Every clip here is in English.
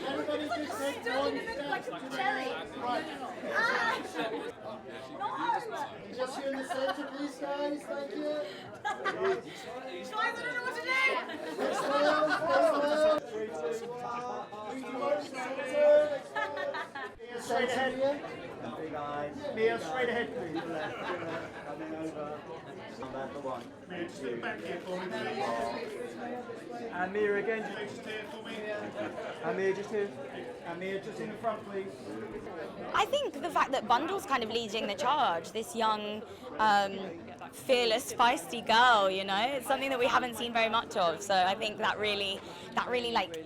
Everybody just take one step to the right. Just here in the center, please, guys. Thank you. Guys, I don't know what to do! Straight ahead. Mia, straight ahead, please. Coming over. That's the one. Mia, just look back here for me, please. And Mia again. Just here for me. And Mia, just here. And Mia, just in the front, please. I think the fact that Bundle's kind of leading the charge, this young, fearless, feisty girl, you know, it's something that we haven't seen very much of. So I think that really like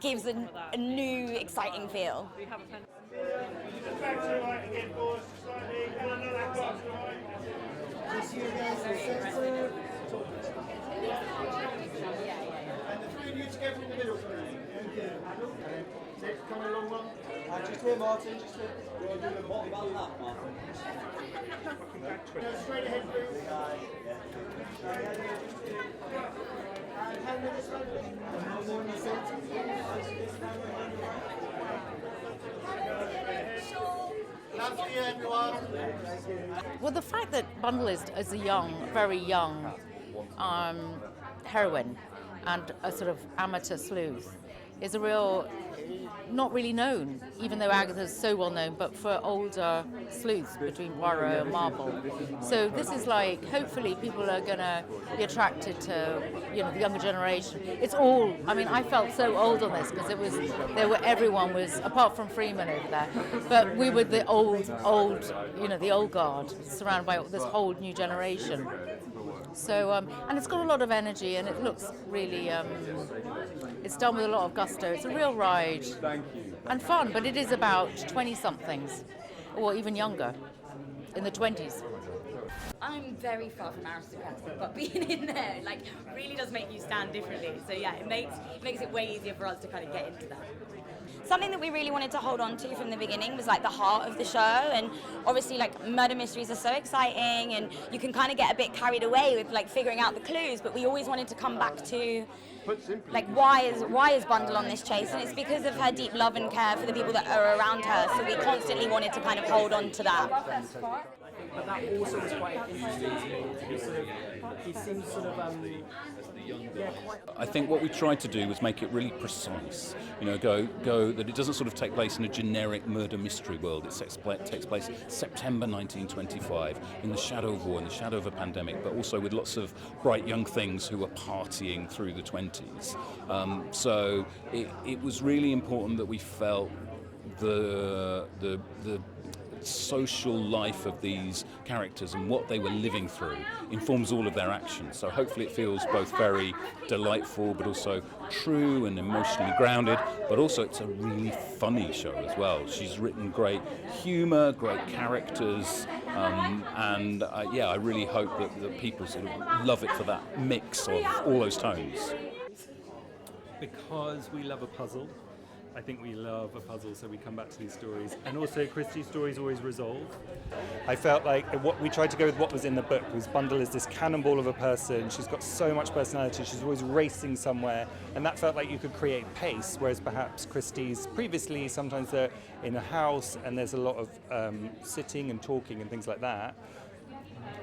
gives a new, exciting feel. Just back to the right again, boys. Slightly. Helena, that box, right. Just here, guys, in the center. And the three of you together in the middle, please. Six, come along one. Just here, Martin, just here. What about that, Martin? No, straight ahead, please. And hand me this one. And one more in the center. Love you, everyone. Well, the fact that Bundle is a young, very young heroine and a sort of amateur sleuth is a real, not really known, even though Agatha is so well known, but for older sleuths between Poirot and Marple. So this is like, hopefully people are going to be attracted to, you know, the younger generation. It's all, I mean, I felt so old on this because everyone was, apart from Freeman over there, but we were the old, you know, the old guard, surrounded by this whole new generation. So, and it's got a lot of energy and it looks really, it's done with a lot of gusto. It's a real ride and fun, but it is about 20-somethings, or even younger, in the 20s. I'm very far from aristocratic, but being in there, like, really does make you stand differently. So yeah, it makes it way easier for us to kind of get into that. Something that we really wanted to hold on to from the beginning was like the heart of the show, and obviously like murder mysteries are so exciting and you can kind of get a bit carried away with like figuring out the clues, but we always wanted to come back to like why is Bundle on this chase, and it's because of her deep love and care for the people that are around her, so we constantly wanted to kind of hold on to that. But that also was quite interesting to me. He seems sort of I think what we tried to do was make it really precise. You know, go that it doesn't sort of take place in a generic murder mystery world. It takes place September 1925 in the shadow of war, in the shadow of a pandemic, but also with lots of bright young things who are partying through the 20s. So it was really important that we felt the social life of these characters and what they were living through informs all of their actions. So hopefully it feels both very delightful but also true and emotionally grounded, but also it's a really funny show as well. She's written great humour, great characters, and I really hope that people sort of love it for that mix of all those tones. Because we love a puzzle. I think we love a puzzle, so we come back to these stories. And also, Christie's stories always resolve. I felt like what we tried to go with what was in the book was Bundle is this cannonball of a person. She's got so much personality. She's always racing somewhere. And that felt like you could create pace, whereas perhaps Christie's previously, sometimes they're in a house and there's a lot of sitting and talking and things like that.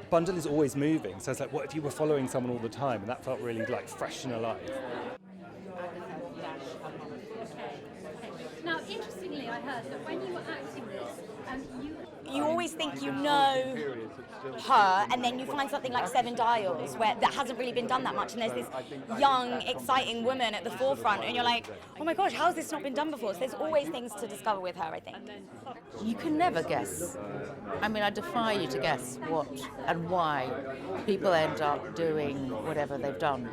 Bundle is always moving. So it's like, what if you were following someone all the time? And that felt really like fresh and alive. Now, interestingly, I heard that when you were acting this, you always think you know her, and then you find something like Seven Dials where that hasn't really been done that much, and there's this young, exciting woman at the forefront, and you're like, oh my gosh, how has this not been done before? So there's always things to discover with her, I think. You can never guess. I mean, I defy you to guess what and why people end up doing whatever they've done.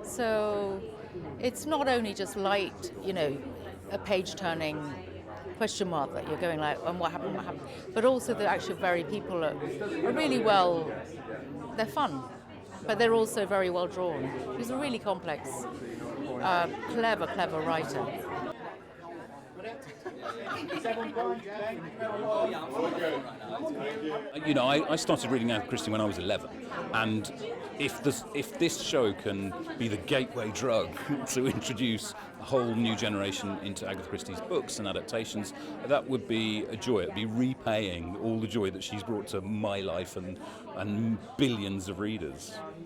So it's not only just light, you know, a page-turning question mark that you're going like, and what happened, but also they're actually very people are really well, they're fun, but they're also very well drawn. He's a really complex, clever writer. You know, I started reading Agatha Christie when I was 11, and if this show can be the gateway drug to introduce a whole new generation into Agatha Christie's books and adaptations, that would be a joy. It would be repaying all the joy that she's brought to my life and billions of readers.